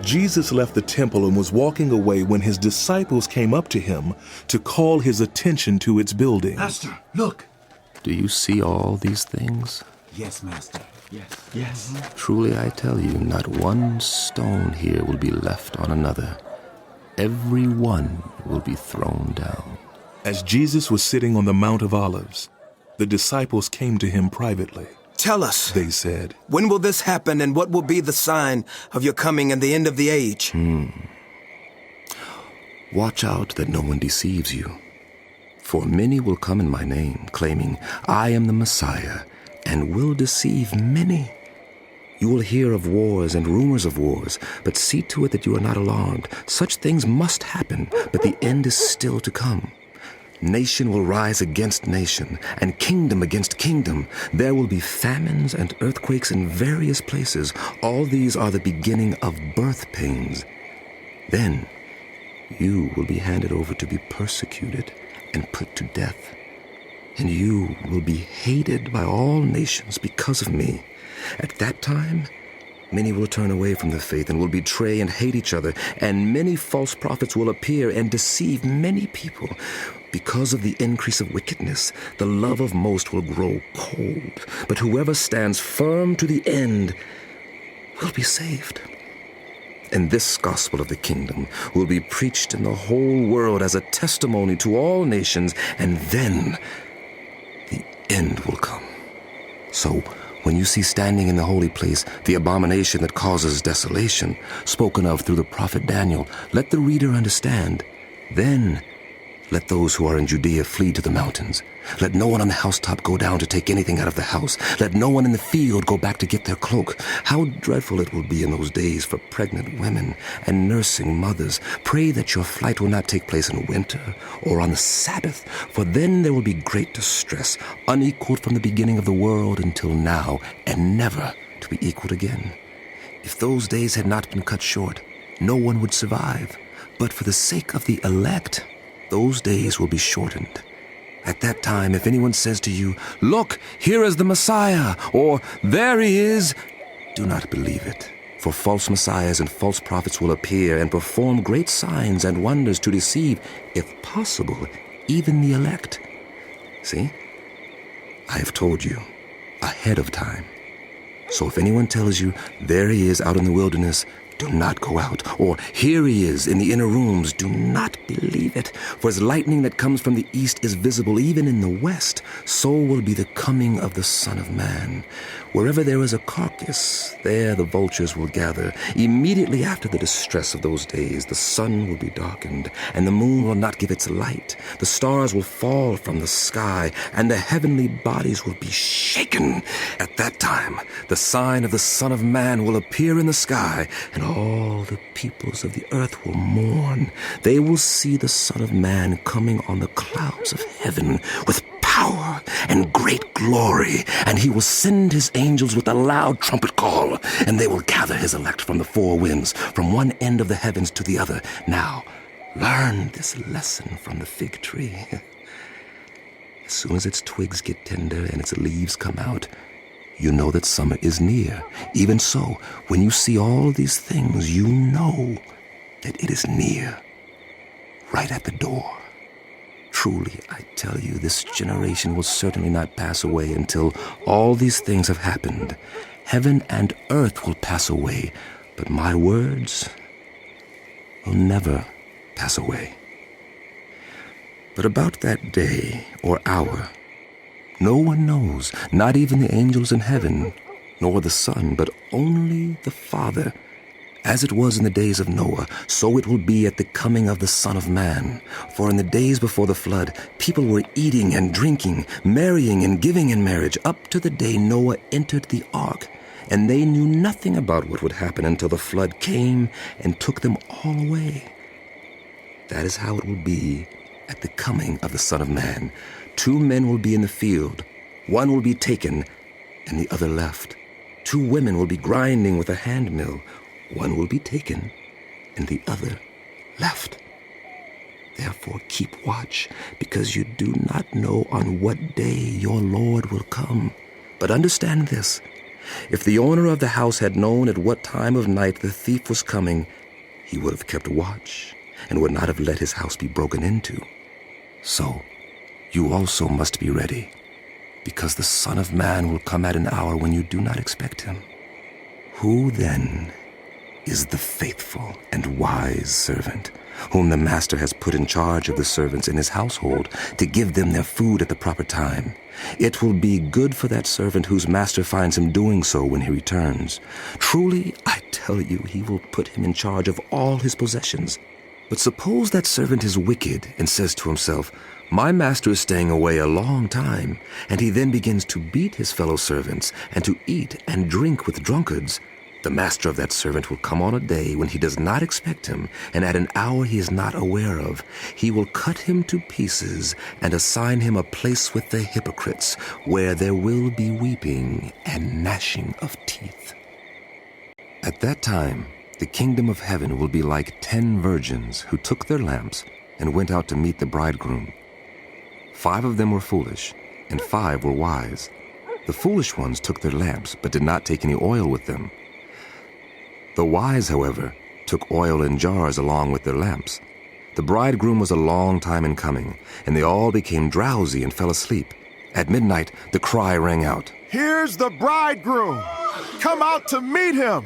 Jesus left the temple and was walking away when his disciples came up to him to call his attention to its building. Master, look! Do you see all these things? Yes, Master. Yes. Truly I tell you, not one stone here will be left on another. Every one will be thrown down. As Jesus was sitting on the Mount of Olives, the disciples came to him privately. Tell us, They said, when will this happen, and what will be the sign of your coming and the end of the age? Watch out that no one deceives you. For many will come in my name, claiming, I am the Messiah, and will deceive many. You will hear of wars and rumors of wars, but see to it that you are not alarmed. Such things must happen, but the end is still to come. Nation will rise against nation, and kingdom against kingdom. There will be famines and earthquakes in various places. All these are the beginning of birth pains. Then you will be handed over to be persecuted and put to death. And you will be hated by all nations because of me. At that time, many will turn away from the faith and will betray and hate each other, and many false prophets will appear and deceive many people. Because of the increase of wickedness, the love of most will grow cold, but whoever stands firm to the end will be saved. And this gospel of the kingdom will be preached in the whole world as a testimony to all nations, and then the end will come. So, when you see standing in the holy place the abomination that causes desolation, spoken of through the prophet Daniel, let the reader understand. Then let those who are in Judea flee to the mountains. Let no one on the housetop go down to take anything out of the house. Let no one in the field go back to get their cloak. How dreadful it will be in those days for pregnant women and nursing mothers. Pray that your flight will not take place in winter or on the Sabbath, for then there will be great distress, unequaled from the beginning of the world until now, and never to be equaled again. If those days had not been cut short, no one would survive. But for the sake of the elect, those days will be shortened. At that time, if anyone says to you, Look, here is the Messiah, or There he is, do not believe it. For false messiahs and false prophets will appear and perform great signs and wonders to deceive, if possible, even the elect. See, I have told you ahead of time. So if anyone tells you, There he is out in the wilderness, do not go out. Or, Here he is in the inner rooms, do not believe it. For as lightning that comes from the east is visible even in the west, so will be the coming of the Son of Man. Wherever there is a carcass, there the vultures will gather. Immediately after the distress of those days, the sun will be darkened, and the moon will not give its light. The stars will fall from the sky, and the heavenly bodies will be shaken. At that time, the sign of the Son of Man will appear in the sky, and all the peoples of the earth will mourn. They will see the Son of Man coming on the clouds of heaven with power and great glory, and he will send his angels with a loud trumpet call, and they will gather his elect from the four winds, from one end of the heavens to the other. Now, learn this lesson from the fig tree. As soon as its twigs get tender and its leaves come out, you know that summer is near. Even so, when you see all these things, you know that it is near, right at the door. Truly, I tell you, this generation will certainly not pass away until all these things have happened. Heaven and earth will pass away, but my words will never pass away. But about that day or hour, no one knows, not even the angels in heaven, nor the Son, but only the Father. As it was in the days of Noah, so it will be at the coming of the Son of Man. For in the days before the flood, people were eating and drinking, marrying and giving in marriage, up to the day Noah entered the ark. And they knew nothing about what would happen until the flood came and took them all away. That is how it will be at the coming of the Son of Man. 2 men will be in the field. One will be taken, and the other left. 2 women will be grinding with a hand mill. One will be taken, and the other left. Therefore keep watch, because you do not know on what day your Lord will come. But understand this, If the owner of the house had known at what time of night the thief was coming, he would have kept watch and would not have let his house be broken into. So, you also must be ready, because the Son of Man will come at an hour when you do not expect him. Who then is the faithful and wise servant, whom the master has put in charge of the servants in his household to give them their food at the proper time? It will be good for that servant whose master finds him doing so when he returns. Truly, I tell you, he will put him in charge of all his possessions. But suppose that servant is wicked and says to himself, "My master is staying away a long time," and he then begins to beat his fellow servants and to eat and drink with drunkards. The master of that servant will come on a day when he does not expect him, and at an hour he is not aware of. He will cut him to pieces and assign him a place with the hypocrites, where there will be weeping and gnashing of teeth. At that time, the kingdom of heaven will be like 10 virgins who took their lamps and went out to meet the bridegroom. 5 of them were foolish, and 5 were wise. The foolish ones took their lamps, but did not take any oil with them. The wise, however, took oil in jars along with their lamps. The bridegroom was a long time in coming, and they all became drowsy and fell asleep. At midnight, the cry rang out, "Here's the bridegroom! Come out to meet him!"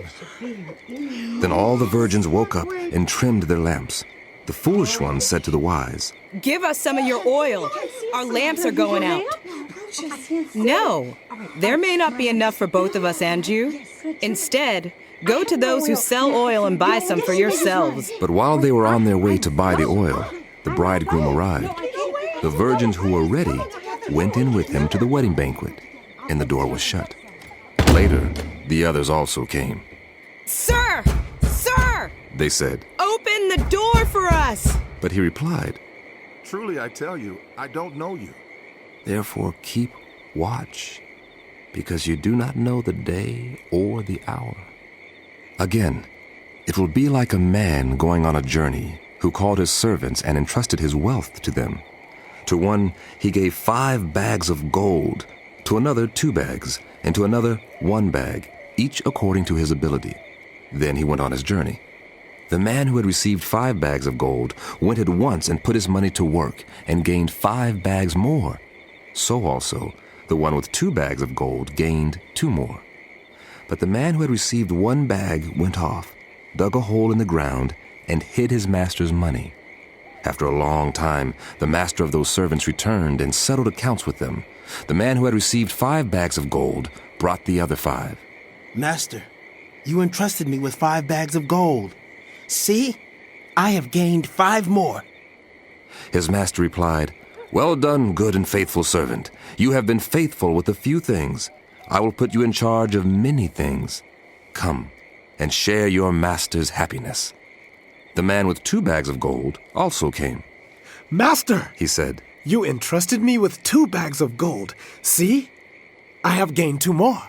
Then all the virgins woke up and trimmed their lamps. The foolish ones said to the wise, "Give us some of your oil. Our lamps are going out." "No, there may not be enough for both of us and you. Instead, go to those who sell oil and buy some for yourselves." But while they were on their way to buy the oil, the bridegroom arrived. The virgins who were ready went in with him to the wedding banquet, and the door was shut. Later, the others also came. "Sir! Sir! They said, Open the door for us!" but he replied, "Truly I tell you, I don't know you." "Therefore keep watch, because you do not know the day or the hour." Again, it will be like a man going on a journey who called his servants and entrusted his wealth to them. To one he gave 5 bags of gold, to another 2 bags, and to another 1 bag, each according to his ability. Then he went on his journey. The man who had received 5 bags of gold went at once and put his money to work and gained 5 bags more. So also, the one with 2 bags of gold gained 2 more. But the man who had received 1 bag went off, dug a hole in the ground, and hid his master's money. After a long time, the master of those servants returned and settled accounts with them. The man who had received 5 bags of gold brought the other 5. "Master, you entrusted me with 5 bags of gold. See, I have gained 5 more." His master replied, "Well done, good and faithful servant. You have been faithful with a few things. I will put you in charge of many things. Come and share your master's happiness." The man with 2 bags of gold also came. "Master," He said, you entrusted me with 2 bags of gold. See, I have gained 2 more.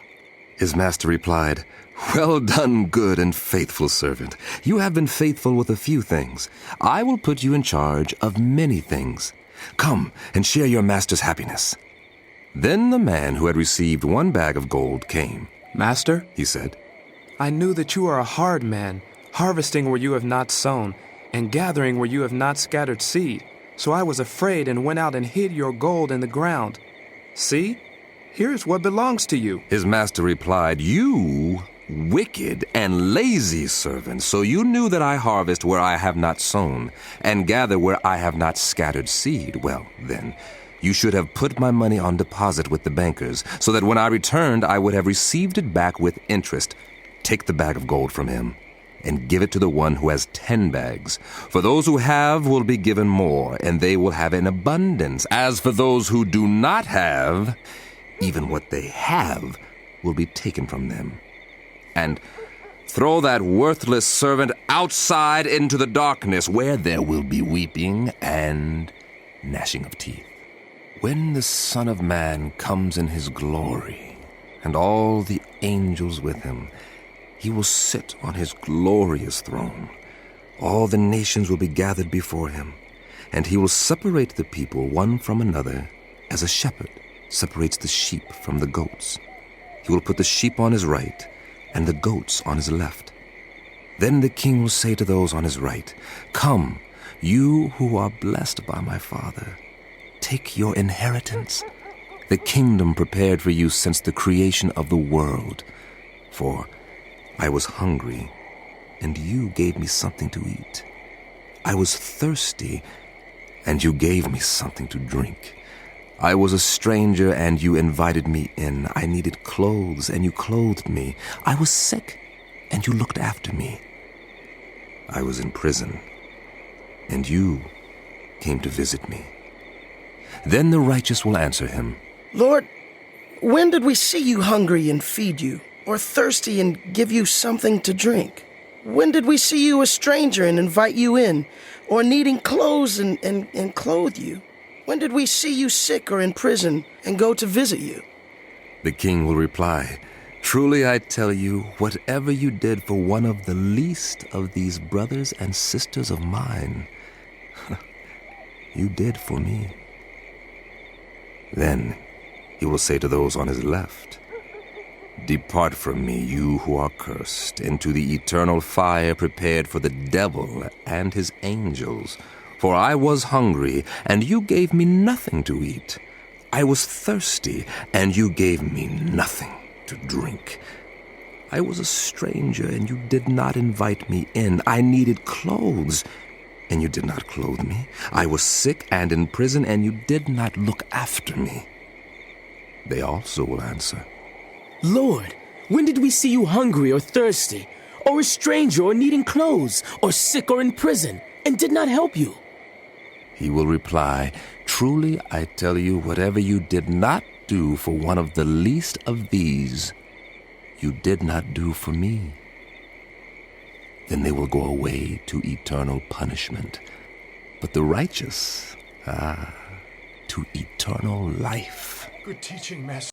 His master replied, "Well done, good and faithful servant. You have been faithful with a few things. I will put you in charge of many things. Come and share your master's happiness." Then the man who had received 1 bag of gold came. "Master, He said, I knew that you are a hard man, harvesting where you have not sown, and gathering where you have not scattered seed. So I was afraid and went out and hid your gold in the ground. See, here is what belongs to you." His master replied, "You wicked and lazy servant, so you knew that I harvest where I have not sown, and gather where I have not scattered seed. Well, then, you should have put my money on deposit with the bankers, so that when I returned I would have received it back with interest. Take the bag of gold from him, and give it to the one who has 10 bags. For those who have will be given more, and they will have in abundance. As for those who do not have, even what they have will be taken from them. And throw that worthless servant outside into the darkness, where there will be weeping and gnashing of teeth. When the Son of Man comes in his glory, and all the angels with him, he will sit on his glorious throne. All the nations will be gathered before him, and he will separate the people one from another, as a shepherd separates the sheep from the goats. He will put the sheep on his right and the goats on his left. Then the king will say to those on his right, "Come, you who are blessed by my Father, take your inheritance, the kingdom prepared for you since the creation of the world. For I was hungry, and you gave me something to eat. I was thirsty, and you gave me something to drink. I was a stranger, and you invited me in. I needed clothes, and you clothed me. I was sick, and you looked after me. I was in prison, and you came to visit me." Then the righteous will answer him, "Lord, when did we see you hungry and feed you, or thirsty and give you something to drink? When did we see you a stranger and invite you in, or needing clothes and clothe you? When did we see you sick or in prison and go to visit you?" The king will reply, "Truly I tell you, whatever you did for one of the least of these brothers and sisters of mine, you did for me." Then he will say to those on his left, "Depart from me, you who are cursed, into the eternal fire prepared for the devil and his angels. For I was hungry, and you gave me nothing to eat. I was thirsty, and you gave me nothing to drink. I was a stranger, and you did not invite me in. I needed clothes, and you did not clothe me. I was sick and in prison, and you did not look after me." They also will answer, "Lord, when did we see you hungry or thirsty, or a stranger or needing clothes, or sick or in prison, and did not help you?" He will reply, "Truly I tell you, whatever you did not do for one of the least of these, you did not do for me." Then they will go away to eternal punishment, but the righteous, to eternal life. Good teaching, Master.